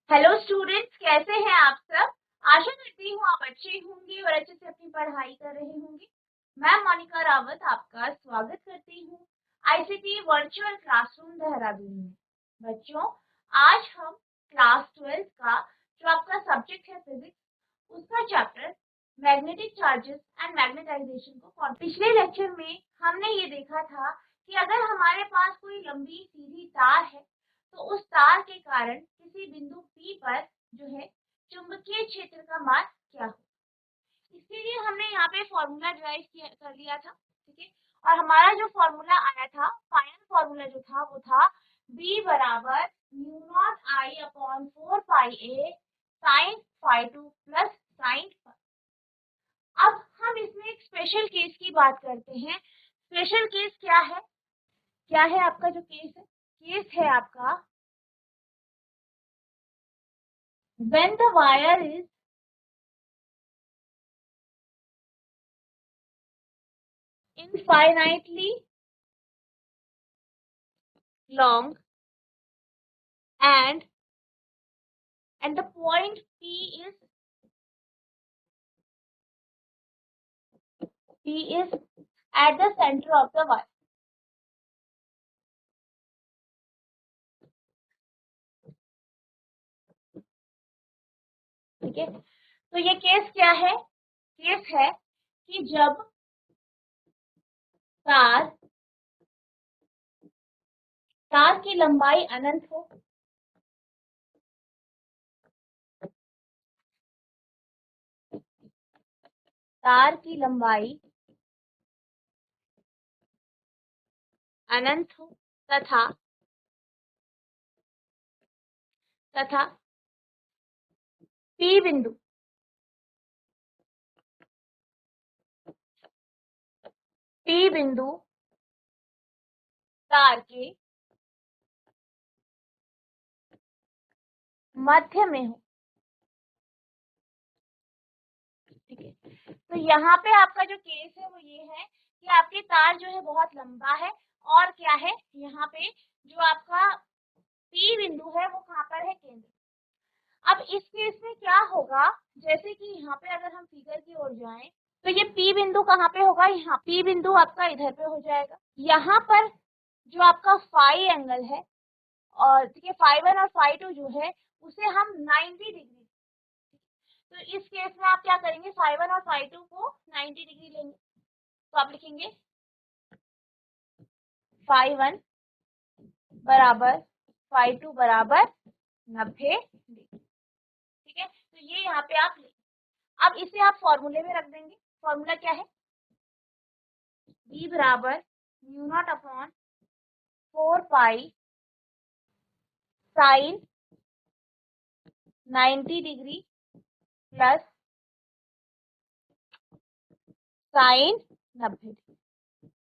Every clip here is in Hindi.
हेलो स्टूडेंट्स, कैसे हैं आप सब। आशा करती हूँ आप अच्छे होंगे और अच्छे से अपनी पढ़ाई कर रहे होंगे। मैं मोनिका रावत आपका स्वागत करती हूँ आईसीटी वर्चुअल क्लासरूम देहरादून में। बच्चों, आज हम क्लास 12 का जो आपका सब्जेक्ट है फिजिक्स, उसका chapter magnetic charges and magnetization को पिछले लेक्चर में हमने ये देखा था कि अगर हमारे पास कोई लंबी सीधी तार है तो उस तार के कारण किसी बिंदु P पर जो है चुंबकीय क्षेत्र का मान क्या हो। इसके लिए हमने यहाँ पे फॉर्मूला ड्राइव कर लिया था, ठीक है। और हमारा जो फॉर्मूला आया था, फाइनल फॉर्मूला जो था वो था B बराबर mu naught I upon 4 pi a sine phi 2 plus sine. अब हम इसमें एक स्पेशल केस की बात करते हैं। स्पेशल केस क्या है? क्या है आपका जो केस है? केस है आपका when the wire is infinitely long and the point P is at the center of the wire। ठीक है, तो ये केस क्या है? केस है कि जब तार तार की लंबाई अनंत हो, तार की लंबाई अनंत हो तथा तथा P बिंदु तार के मध्य में हो। ठीक है, तो यहाँ पे आपका जो केस है वो ये है कि आपकी तार जो है बहुत लंबा है और क्या है, यहाँ पे जो आपका P बिंदु है वो कहाँ पर है? केंद्र। अब इस केस में क्या होगा, जैसे कि यहाँ पे अगर हम फिगर की ओर जाएं तो ये P बिंदु कहाँ पे होगा? यहाँ P बिंदु आपका इधर पे हो जाएगा। यहाँ पर जो आपका फाई एंगल है और ठीक है, फाई 1 और फाई 2 जो है उसे हम 90 डिग्री, तो इस केस में आप क्या करेंगे? फाई 1 और फाई 2 को 90 डिग्री लेंगे, तो आप लिखेंगे फाई 1 बराबर फाई 2 बराबर 90 डिग्री। ठीक है, तो ये यहाँ पे आप ले। अब इसे आप फॉर्मूले में रख देंगे। फॉर्मूला क्या है? B बराबर mu naught upon 4 pi sine 90 degree plus sign 90 degree.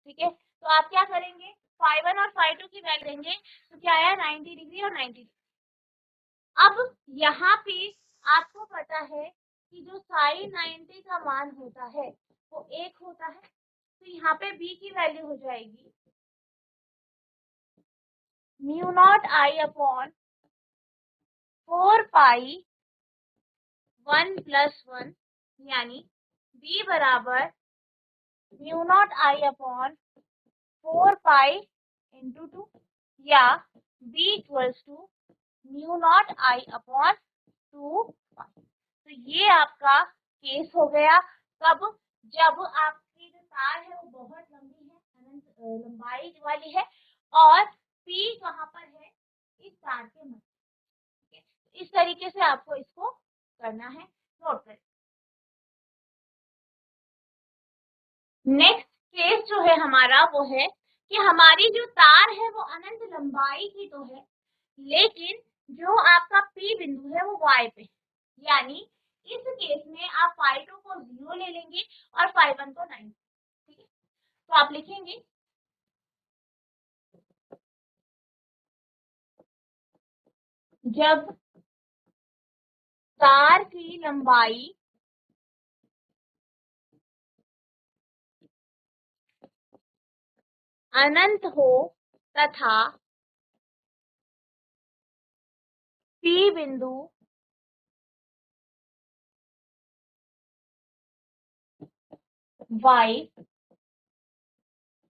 ठीक है, तो आप क्या करेंगे? फाई 1 और फाई 2 की वैल्यू देंगे, तो क्या आया? 90 डिग्री और 90 डिग्री। अब यहाँ पे आपको पता है कि जो साइन 90 का मान होता है वो 1 होता है, तो यहाँ पे B की वैल्यू हो जाएगी mu naught I upon 4 pi 1 plus 1, यानी B बराबर mu naught I upon 4 pi into 2 या B equals to mu naught I upon 2 pi. तो ये आपका केस हो गया। कब? जब आपकी जो तार है वो बहुत लंबी है, अनंत लंबाई वाली है और P कहाँ पर है? इस तार के मध्य। ठीक है, इस तरीके से आपको इसको करना है, नोट करें। नेक्स्ट केस जो है हमारा वो है कि हमारी जो तार है वो अनंत लंबाई की तो है, लेकिन जो आपका P बिंदु है वो Y पे, यानी इस केस में आप फाई 2 को 0 ले लेंगे और फाई 1 को 9। ठीक है, तो आप लिखेंगे जब तार की लंबाई अनंत हो तथा P बिंदु Y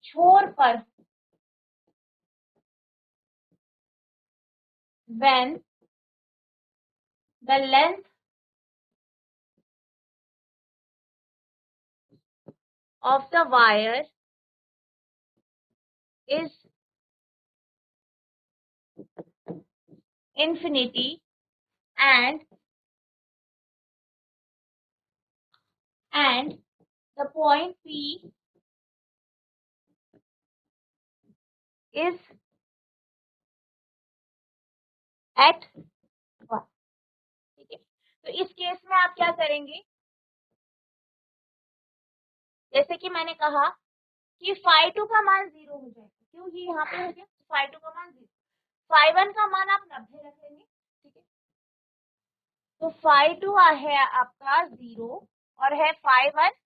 छोर पर when the length of the wire is infinity and the point P is at 1। ठीक है, तो इस केस में आप क्या करेंगे, जैसे कि मैंने कहा कि फाई 2 का मान 0 हो जाएगा, क्यों ये यहाँ पे हो गया, फाई 2 का मान 0, फाई 1 का मान आप 90 रख लेंगे। ठीक है, तो फाई 2 है आपका 0 और है फाई 1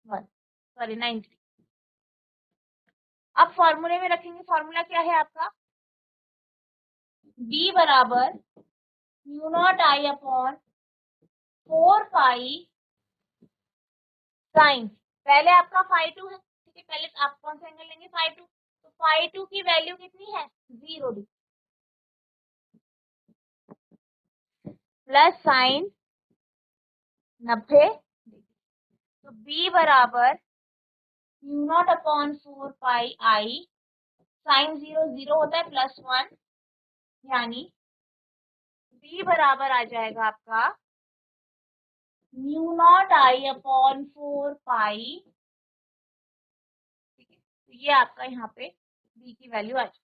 सॉरी 90। अब फॉर्मूले में रखेंगे, फॉर्मूला क्या है आपका, B बराबर mu naught I upon 4 pi sine, पहले आपका फाई 2 है। ठीक है, पहले आप कौन सा एंगल लेंगे, फाई 2, तो फाई 2 की वैल्यू कितनी है 0 डिग्री प्लस साइन 90 डिग्री, तो B बराबर म्यू नॉट अपॉन 4 पाई आई साइन 0 0 होता है प्लस 1, यानी B बराबर आ जाएगा आपका म्यू नॉट आई अपॉन 4 पाई। ठीक है, तो ये आपका यहाँ पे B की वैल्यू आ जाएगी।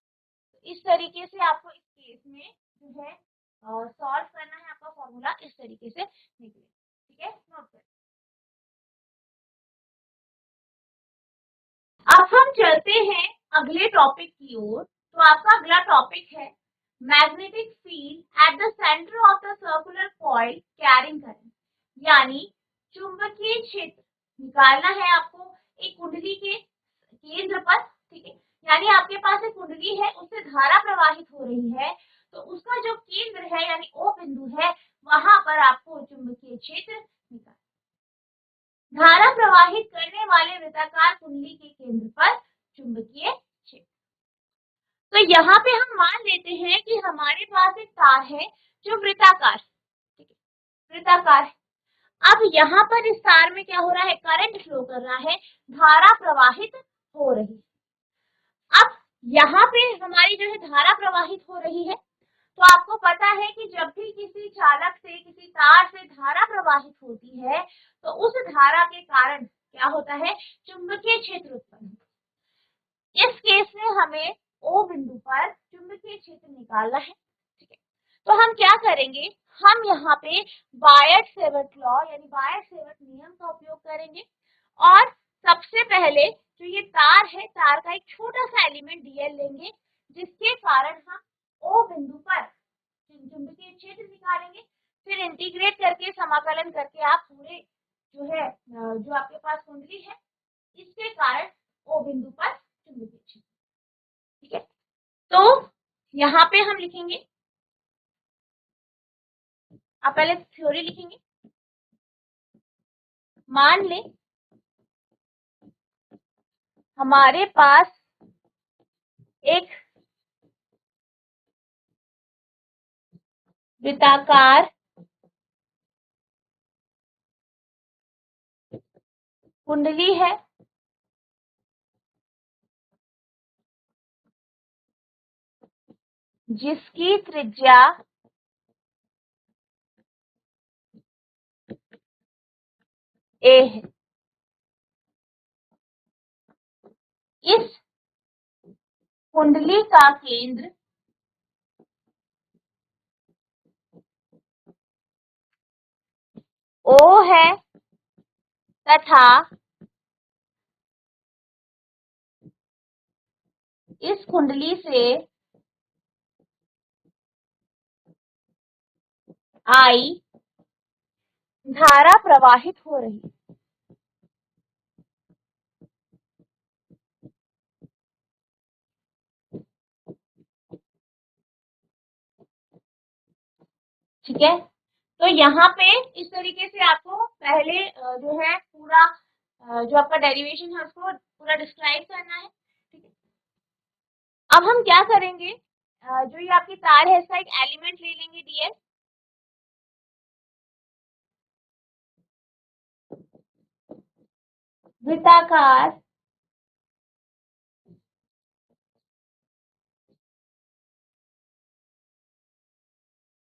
तो इस तरीके से आपको इस केस में जो है सॉल्व करना है, आपका फॉर्मूला इस तरीके से निकले। ठीक है, नोट करें। अब हम चलते हैं अगले टॉपिक की ओर। तो आपका अगला टॉपिक है magnetic field at the centre of the circular coil carrying current, यानी चुंबकीय क्षेत्र निकालना है आपको एक कुंडली के केंद्र पर। ठीक है, यानी आपके पास एक कुंडली है, उससे धारा प्रवाहित हो रही है, तो उसका जो केंद्र है यानी O बिंदु है, वहां पर आपको चुंबकीय क्षेत्र निकालना। धारा प्रवाहित करने वाले वृत्ताकार कुंडली के केंद्र पर चुंबकीय क्षेत्र। तो यहाँ पे हम मान लेते हैं कि हमारे पास एक तार है जो वृत्ताकार, ठीक है, वृत्ताकार है। अब यहाँ पर इस तार में क्या हो रहा है, करंट फ्लो कर रहा है, धारा प्रवाहित हो रही है। अब यहाँ पे हमारी जो है धारा प्रवाहित हो रही है, तो आपको पता है कि जब भी किसी चालक से, किसी तार से धारा प्रवाहित होती है, तो उस धारा के कारण क्या होता है, चुंबकीय क्षेत्र उत्पन्न होता है। इस केस में हमें O बिंदु पर चुंबकीय क्षेत्र निकालना है। ठीक है, तो हम क्या करेंगे, हम यहाँ पे बायट-सेवर्ट लॉ यानी बायट-सेवर्ट नियम का उपयोग करेंगे, और सबसे पहले जो ये तार है, तार का एक छोटा सा एलिमेंट डीएल लेंगे, जिसके कारण हम O बिंदु पर चुंबकीय क्षेत्र निकालेंगे। फिर इंटीग्रेट करके, समाकलन करके आप पूरे जो है जो आपके पास कुंडली है, इसके कारण O बिंदु पर चुंबकीय क्षेत्र। ठीक है, तो यहाँ पे हम लिखेंगे, आप पहले थ्योरी लिखेंगे। मान लें हमारे पास एक वृत्ताकार कुंडली है, जिसकी त्रिज्या A है। इस कुंडली का केंद्र O है तथा इस कुंडली से I धारा प्रवाहित हो रही है। ठीक है। तो यहाँ पे इस तरीके से आपको पहले जो है पूरा जो आपका डेरिवेशन है उसको पूरा डिस्क्राइब करना है। ठीक है। अब हम क्या करेंगे, जो ये आपकी तार है इसका एक एलिमेंट ले लेंगे डीएल। वृत्ताकार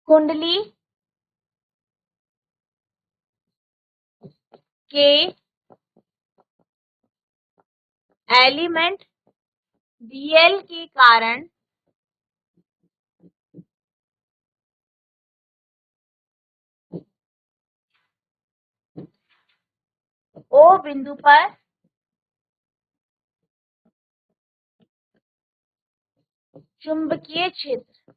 कुंडली के एलिमेंट डीएल के कारण ओ बिंदु पर चुंबकीय क्षेत्र।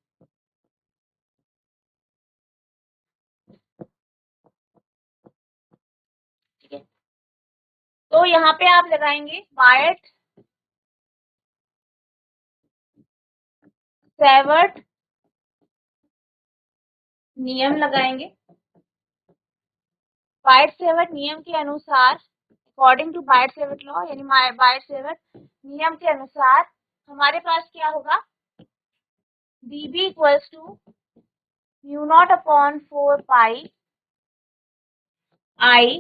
ठीक है। तो यहाँ पे आप लगाएंगे वायट सेवर्ट नियम लगाएंगे। वायट सेवर्ट नियम के अनुसार, according to Biot Savart law यानी वायट सेवर्ट नियम के अनुसार हमारे पास क्या होगा, dB equals to mu naught upon 4 pi I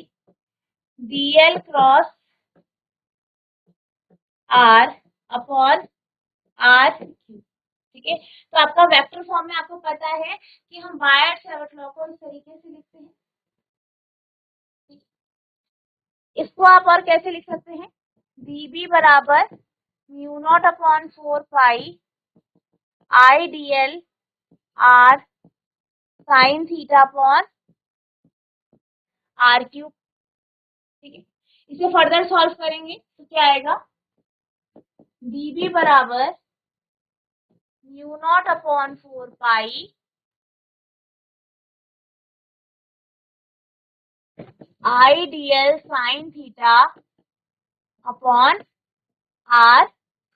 dl cross r upon r cube. ठीक है। तो आपका वेक्टर फॉर्म में आपको पता है कि हम वायट सेवर्ट लॉ को इस तरीके से लिखते हैं। इसको आप और कैसे लिख सकते हैं, dB बराबर mu naught upon 4 pi I dl r sine theta upon r cube. ठीक है। इसे फर्दर सॉल्व करेंगे तो क्या आएगा, dB बराबर mu naught upon 4 pi I dl sine theta upon r।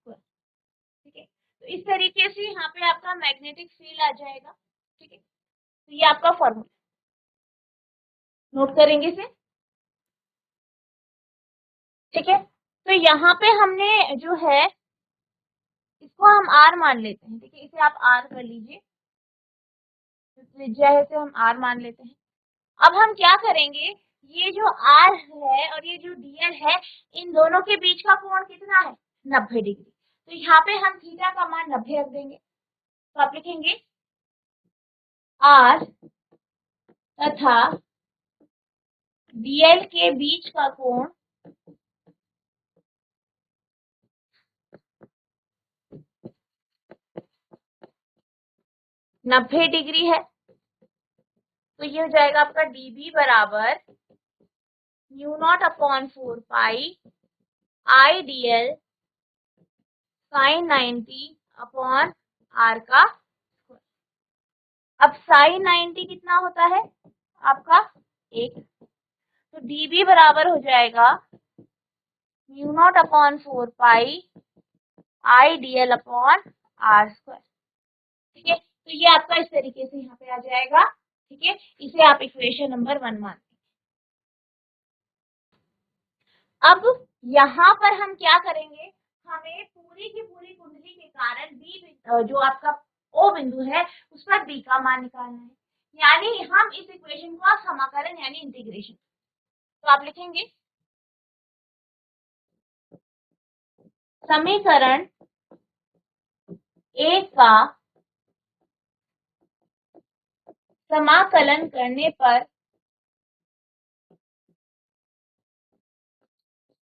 ठीक है। तो इस तरीके से यहाँ पे आपका मैग्नेटिक फील्ड आ जाएगा। ठीक है। तो ये आपका फॉर्मूला नोट करेंगे इसे। ठीक है। तो यहाँ पे हमने जो है इसको हम r मान लेते हैं। ठीक है। इसे आप r कर लीजिए, त्रिज्या है इसे हम r मान लेते हैं। अब हम क्या करेंगे, ये जो r है और ये जो dl है इन दोनों के बीच का कोण कितना है, 90 डिग्री। तो यहाँ पे हम थीटा का मान 90 रख देंगे। तो आप लिखेंगे r तथा dl के बीच का कोण 90 डिग्री है। तो ये हो जाएगा आपका dB बराबर mu naught upon 4 pi I dl sign 90 upon r का स्क्वायर। अब साइन 90 कितना होता है आपका 1। तो dB बराबर हो जाएगा mu naught upon 4 pi I dl upon r square. ठीक है। तो ये आपका इस तरीके से यहाँ पे आ जाएगा। ठीक है। इसे आप इक्वेशन नंबर 1 मानते हैं। अब यहाँ पर हम क्या करेंगे, हमें पूरी की पूरी कुंडली के कारण बी जो आपका ओ बिंदु है उस पर बी का मान निकालना है। यानी हम इस इक्वेशन को समाकलन यानी इंटीग्रेशन। तो आप लिखेंगे समीकरण एक का समाकलन करने पर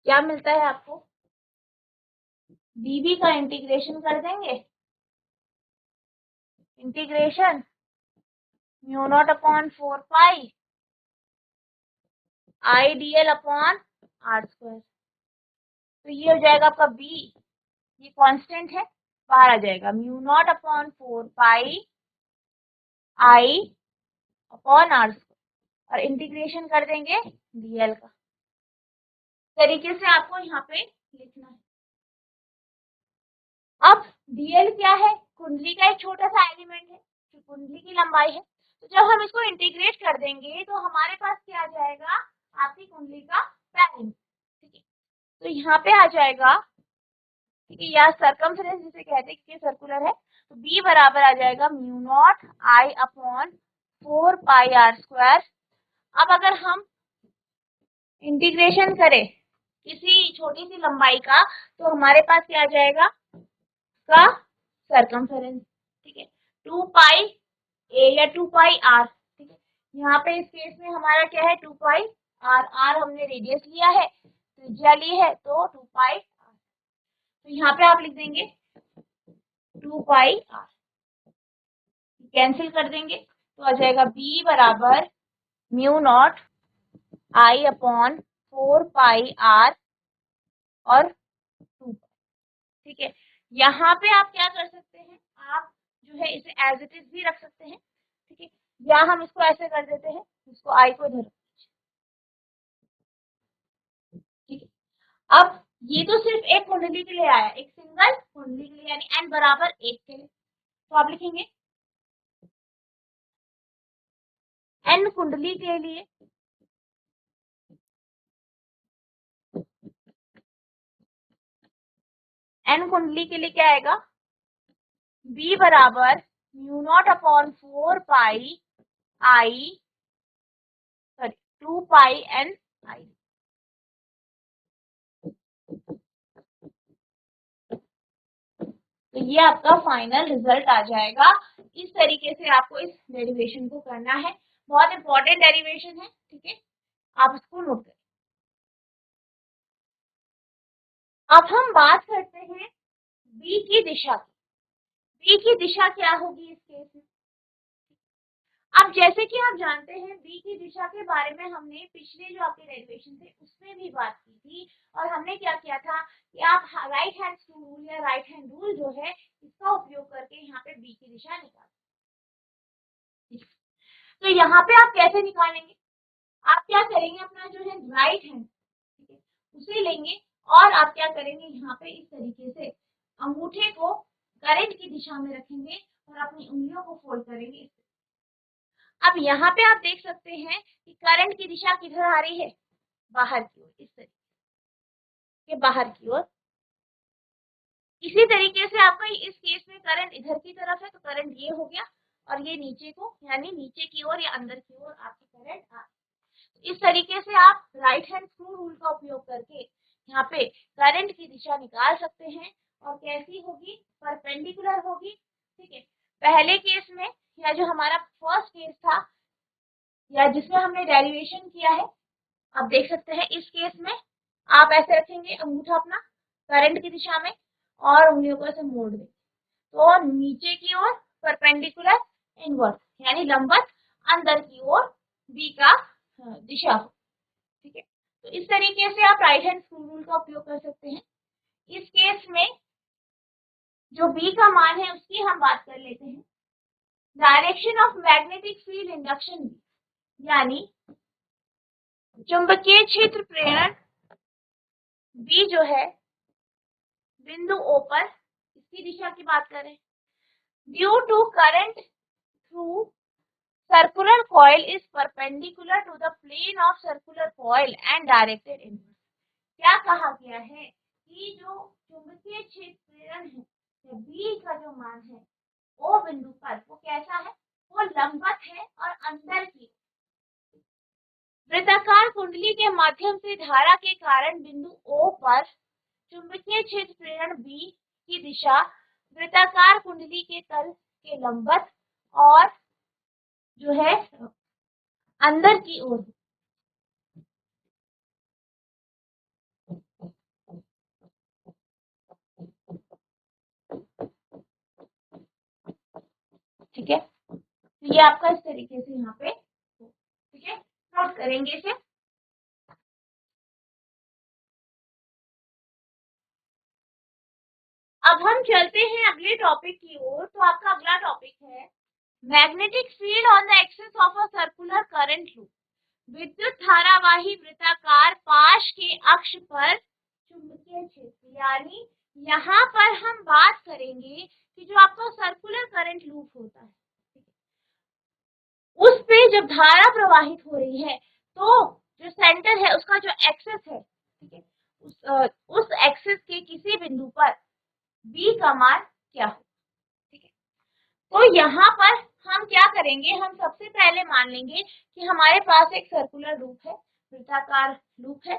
क्या मिलता है आपको, dB का इंटीग्रेशन कर देंगे, integration mu naught upon 4 pi I dl upon r square. तो ये हो जाएगा आपका b, ये कांस्टेंट है बाहर आ जाएगा, म्यू नॉट अपॉन 4 पाई आई अपॉन r स्क्वायर और इंटीग्रेशन कर देंगे dl का। तरीके से आपको यहाँ पे लिखना है। अब dl क्या है, कुंडली का एक छोटा सा एलिमेंट है, जो कुंडली की लंबाई है। तो जब हम इसको इंटीग्रेट कर देंगे तो हमारे पास क्या आ जाएगा, आपकी कुंडली का पैरेंट। ठीक है, तो यहाँ पे आ जाएगा, ठीक है, या सर्कमफ्रेंस जिसे कहते हैं क्योंकि सर्कुलर है, तो B बराबर आ जाएगा mu naught I upon 4 pi R square. अब अगर हम इंटीग्रेशन करें किसी छोटी सी लंबाई का तो हमारे पास क्या आ जाएगा का सर्कमफेरेंस। ठीक है, 2 पाई ए या 2 पाई आर। ठीक है, यहाँ पे इस केस में हमारा क्या है 2 पाई आर, आर हमने रेडियस लिया है, त्रिज्या ली है, तो 2 पाई आर। तो यहाँ पे आप लिख देंगे 2 पाई आर, कैंसिल कर देंगे तो आ जाएगा बी बराबर mu naught I upon 4 pi R और 2। ठीक है, यहाँ पे आप क्या कर सकते हैं, आप जो है इसे एज इट इज भी रख सकते हैं। ठीक है, या हम इसको ऐसे कर देते हैं, इसको आई को इधर। ठीक है, अब ये तो सिर्फ एक कुंडली के लिए आया, एक सिंगल कुंडली के लिए, यानी n बराबर 1 के लिए। तो आप लिखेंगे n कुंडली के लिए क्या आएगा, b बराबर म्यू नॉट अपॉन 4 पाई आई, सॉरी 2 पाई n आई। तो ये आपका फाइनल रिजल्ट आ जाएगा। इस तरीके से आपको इस डेरिवेशन को करना है, बहुत इंपॉर्टेंट डेरिवेशन है। ठीक है, आप इसको नोट करें। अब हम बात करते हैं बी की दिशा की। बी की दिशा क्या होगी इस केस में। अब जैसे कि आप जानते हैं बी की दिशा के बारे में हमने पिछले जो आपके डेरिवेशन थे उसमें भी बात की थी, और हमने क्या किया था कि आप राइट हैंड रूल या राइट हैंड रूल जो है इसका उपयोग करके यहाँ पे बी की दिशा निकाल। तो यहाँ पे आप कैसे निकालेंगे, आप क्या करेंगे, अपना जो है राइट हैंड, ठीक है, उसे लेंगे और आप क्या करेंगे, यहाँ पे इस तरीके से अंगूठे को करंट की दिशा में रखेंगे और अपनी उंगलियों को फोल्ड करेंगे। अब यहाँ पे आप देख सकते हैं कि करंट की दिशा किधर आ रही है, बाहर की ओर, इस तरीके के बाहर की ओर। इसी तरीके से आपका इस केस में करंट इधर की तरफ है, तो करंट ये हो गया, और ये नीचे को यानी नीचे की ओर या अंदर की ओर आपकी करंट आ। इस तरीके से आप राइट हैंड स्क्रू रूल का उपयोग करके यहाँ पे करंट की दिशा निकाल सकते हैं, और कैसी होगी, परपेंडिकुलर होगी। ठीक है, पहले केस में या जो हमारा फर्स्ट केस था या जिसमें हमने डेरिवेशन किया है, आप देख सकते हैं इस केस में आप ऐसे रखेंगे अंगूठा अपना करंट की दिशा में और उंगलियों को ऐसे मोड़ देंगे, तो नीचे की ओर परपेंडिकुलर इनवर्स यानी लंबवत अंदर की ओर बी का दिशा हो। ठीक है, तो इस तरीके से आप राइट हैंड स्क्रू रूल का उपयोग कर सकते हैं। इस केस में जो बी का मान है उसकी हम बात कर लेते हैं। Direction of magnetic field induction B, यानी चुंबकीय क्षेत्र प्रेरण बी जो है बिंदु ओ पर, इसकी दिशा की बात करें, due to current through circular coil is perpendicular to the plane of circular coil and directed inwards। क्या कहा गया है कि जो चुंबकीय क्षेत्र प्रेरण है या बी का जो मान है ओ बिंदु पर वो कैसा है, वो लंबवत है और अंदर की वृत्ताकार कुंडली के माध्यम से धारा के कारण बिंदु ओ पर चुंबकीय क्षेत्र प्रेरण बी की दिशा वृत्ताकार कुंडली के तल के लंबवत और जो है अंदर की ओर। ठीक है, तो ये आपका इस तरीके से यहाँ पे, ठीक है, नोट करेंगे इसे। अब हम चलते हैं अगले टॉपिक की ओर। तो आपका अगला टॉपिक है magnetic field on the axis of a circular current loop. विद्युत धारावाही वृत्ताकार पाश के अक्ष पर चुंबकीय क्षेत्र, यानी यहाँ पर हम बात करेंगे कि जो आपका सर्कुलर करंट लूप होता है उस पे जब धारा प्रवाहित हो रही है तो जो सेंटर है उसका जो एक्सेस है, ठीक है, उस एक्सेस के किसी बिंदु पर बी का मान क्या हो, ठीक है। तो यहाँ पर हम क्या करेंगे, हम सबसे पहले मान लेंगे कि हमारे पास एक सर्कुलर लूप है, वृत्ताकार लूप है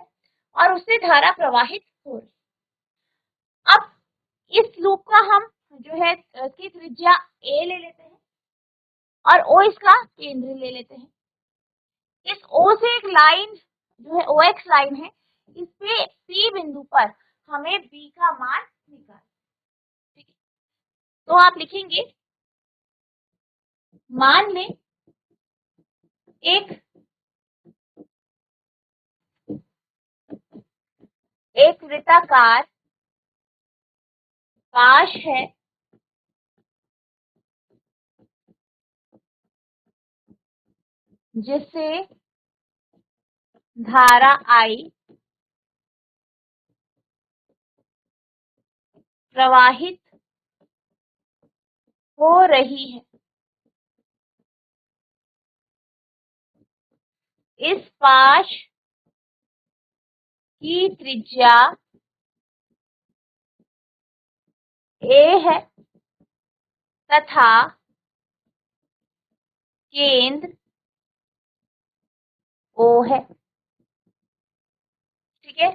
और उससे धारा प्रवाहित हो रही है। अब इस लूप का हम जो है इसकी त्रिज्या ए ले लेते हैं और ओ इसका केंद्र ले लेते हैं। इस ओ से एक लाइन जो है ओ एक्स लाइन है, इस पे पी बिंदु पर हमें बी का मान निकालना, ठीक है। तो आप लिखेंगे, मान लें एक एक वृत्ताकार पाश है जिससे धारा I प्रवाहित हो रही है। इस पाश की त्रिज्या A है तथा केंद्र O है, ठीक है।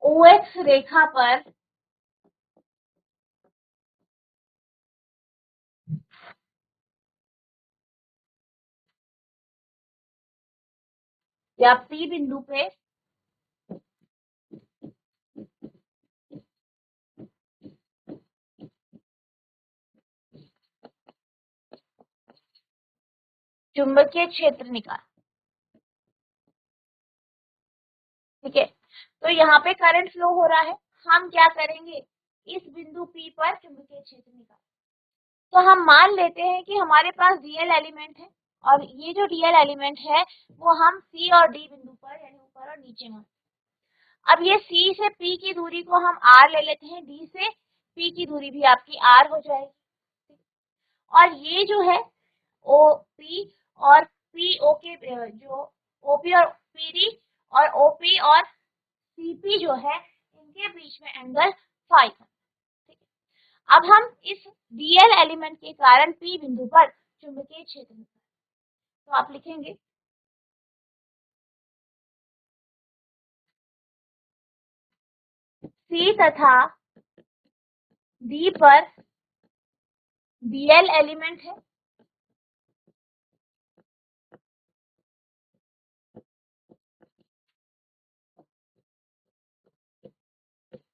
OX रेखा पर या P बिंदु पे चुंबकीय क्षेत्र निकाल, ठीक है। तो यहाँ पे करंट फ्लो हो रहा है, हम क्या करेंगे, इस बिंदु P पर चुंबकीय क्षेत्र निकाल। तो हम मान लेते हैं कि हमारे पास डीएल एलिमेंट है और ये जो डीएल एलिमेंट है वो हम सी और डी बिंदु पर यानी ऊपर और नीचे में। अब ये सी से पी की दूरी को हम आर ले लेते हैं, डी से पी की दूरी भी आपकी आर हो जाएगी और ये जो है ओ पी और पी ओ के जो ओपी और पीडी और ओपी और सीपी जो है इनके बीच में एंगल फाई है। अब हम इस डीएल एलिमेंट के कारण पी बिंदु पर चुंबकीय क्षेत्र, तो आप लिखेंगे सी तथा डी पर डीएल एलिमेंट है,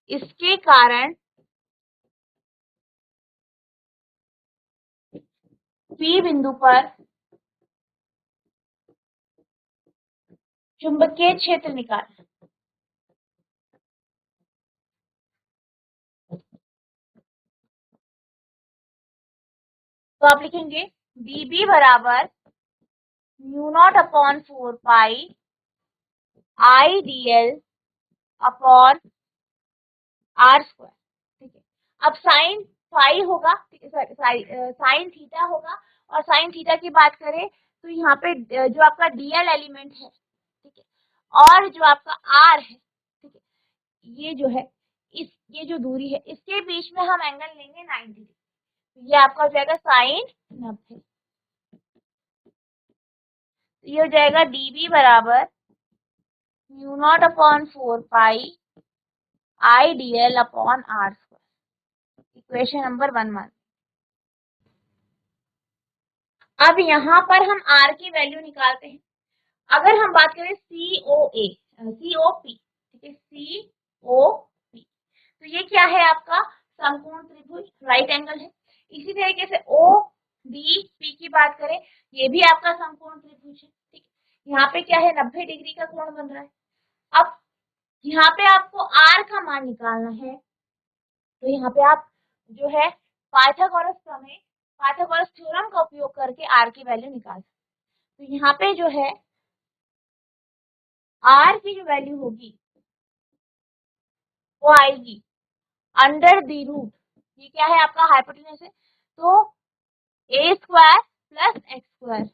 इसके कारण पी बिंदु पर चुंबकीय क्षेत्र निकाल। तो आप लिखेंगे dB बराबर mu naught upon 4 pi I D L upon R square, ठीक है। अब साइन फाई होगा, साइन थीटा होगा और साइन थीटा की बात करें तो यहाँ पे जो आपका डीएल एलिमेंट है, ठीक है, और जो आपका आर है, ठीक है, ये जो है ये जो दूरी है इसके बीच में हम एंगल लेंगे 90 डिग्री, तो ये आपका हो जाएगा साइन 90। तो ये हो जाएगा dB बराबर mu naught upon 4 pi I D L upon R square, equation number 1 मान। अब यहाँ पर हम r की वैल्यू निकालते हैं। अगर हम बात करें COA COP, ठीक है, COP, तो ये क्या है आपका समकोण त्रिभुज, राइट एंगल है। इसी तरीके से ODP की बात करें, ये भी आपका समकोण त्रिभुज है, ठीक है। यहाँ पे क्या है 90 डिग्री का कोण बन रहा है। अब यहाँ पे आपको r का मान निकालना है, तो यहाँ पे आप जो है पाइथागोरस प्रमेय, पाइथागोरस थ्योरम का उपयोग करके r की वैल्यू निकाल सकते। तो यहाँ पे जो है r की जो वैल्यू होगी वो आएगी अंडर द रूट ये क्या है आपका हाइपोटेन्यूज है, तो a square plus X square,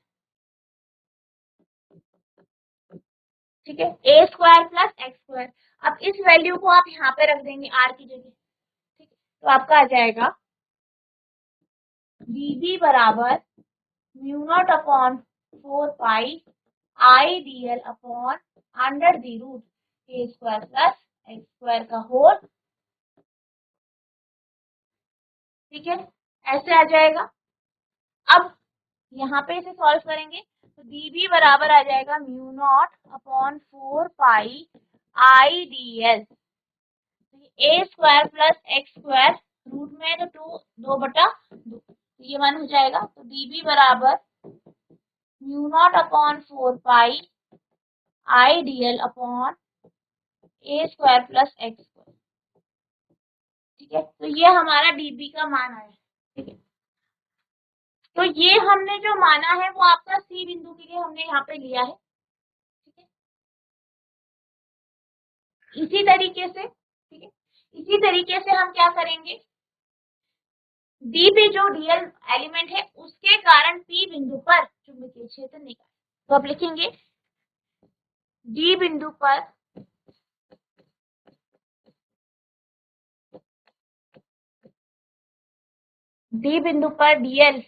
ठीक है, a square plus X square. अब इस वैल्यू को आप यहाँ पे रख देंगे r की जगह, ठीक है, तो आपका आ जाएगा dB बराबर mu naught upon 4 pi I D L upon under the root a square plus X square का होल, ठीक है, ऐसे आ जाएगा। अब यहाँ पे इसे सॉल्व करेंगे तो dB बराबर आ जाएगा mu naught upon 4 pi I D L A square plus X square, root में तो 2/2, तो ये 1 हो जाएगा। तो dB बराबर mu naught upon 4 pi I D L upon A square plus X square, ठीक है, तो ये हमारा dB का मान आया, ठीक है। तो ये हमने जो माना है वो आपका सी बिंदु के लिए हमने यहाँ पे लिया है, ठीक है। इसी तरीके से, ठीक है, इसी तरीके से हम क्या करेंगे, डी पे जो डीएल एलिमेंट है उसके कारण पी बिंदु पर चुंबकीय क्षेत्र निकालें। तो आप लिखेंगे डी बिंदु पर डीएल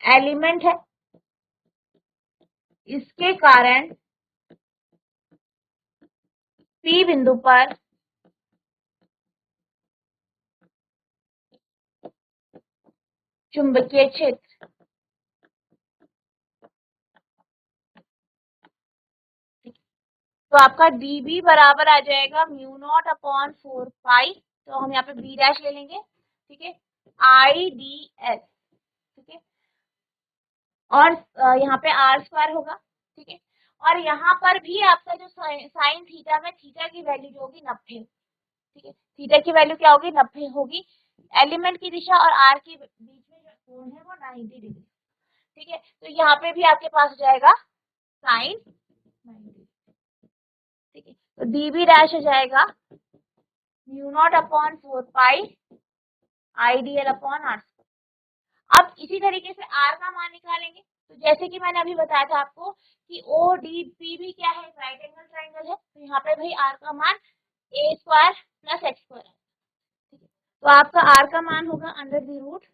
एलिमेंट है, इसके कारण पी बिंदु पर चुंबकीय क्षेत्र, तो आपका dB बराबर आ जाएगा म्यू नॉट अपॉन 4 पाई, तो हम यहाँ पे बी डैश ले लेंगे, ठीक है, आई डी एस, ठीक है, और यहाँ पे आर स्क्वायर होगा, ठीक है, और यहाँ पर भी आपका जो साइन थीटा में थीटा की वैल्यू जो होगी 90, ठीक है, थीटा की वैल्यू क्या होगी 90 होगी, एलिमेंट की दिशा और आर के बीच में जो कोण है वो 90 डिग्री, ठीक है, तो यहाँ पे भी आपके पास जाएगा साइन 90, ठीक है, तो dB डैश हो जाएगा mu naught upon 4 pi I D L upon R. अब इसी तरीके से आर का मान निकालेंगे, तो जैसे कि मैंने अभी बताया था आपको कि ओ डी पी भी क्या है, राइट एंगल ट्राइंगल है, तो यहाँ पे भाई आर का मान A square plus X square है, ठीक है, तो आपका आर का मान होगा under the root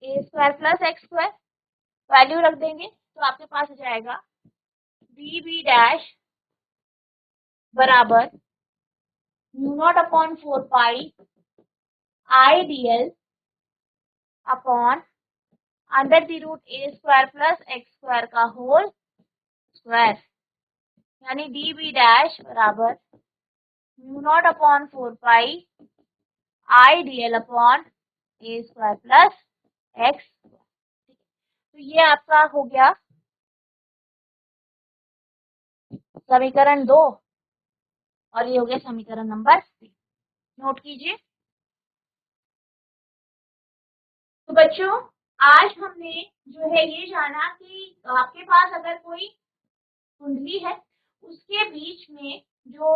A square plus X square, value रख देंगे तो आपके पास हो जाएगा डी बी डैश बराबर mu naught upon 4 pi I D L upon under the root A square plus X square का होल स्क्वायर, यानी डी बी डैश बराबर mu naught upon 4 pi I D L upon A square plus x, तो ये आपका हो गया समीकरण 2 और ये हो गया समीकरण नंबर 3, नोट कीजिए। तो बच्चों आज हमने जो है ये जाना कि आपके पास अगर कोई कुंडली है उसके बीच में जो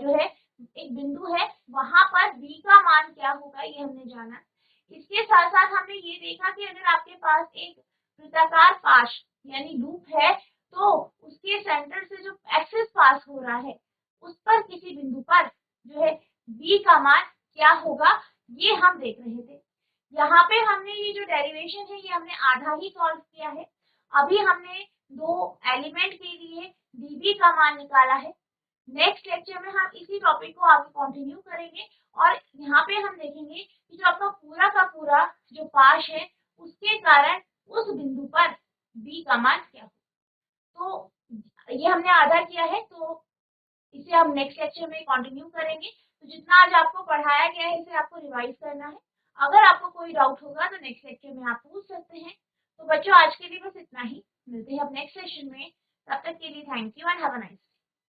है एक बिंदु है, वहां पर बी का मान क्या होगा ये हमने जाना। इसके साथ साथ हमने ये देखा कि अगर आपके पास एक वृत्ताकार पाश यानी लूप है तो उसके सेंटर से जो एक्सिस पास हो रहा है उस पर किसी बिंदु पर जो है बी का मान क्या होगा ये हम देख रहे थे। यहाँ पे हमने ये जो डेरिवेशन है ये हमने आधा ही सॉल्व किया है। अभी हमने दो एलिमेंट के लिए dB का मान निकाला है। नेक्स्ट लेक्चर में हम इसी टॉपिक को आगे कंटिन्यू करेंगे और यहाँ पे हम देखेंगे कि जो आपका पूरा का पूरा जो पाश है उसके कारण उस बिंदु पर B का मान क्या हो। तो ये हमने आधा किया है, तो इसे हम नेक्स्ट लेक्चर में कंटिन्यू करेंगे। तो जितना आज आपको पढ़ाया गया है इसे आपको रिवाइज करना है। अगर आपको कोई डाउट होगा तो नेक्स्ट लेक्चर में आप पूछ सकते हैं। तो बच्चों आज के लिए बस इतना ही, मिलते हैं अब नेक्स्ट सेशन में, तब तक के लिए thank you and have a nice day.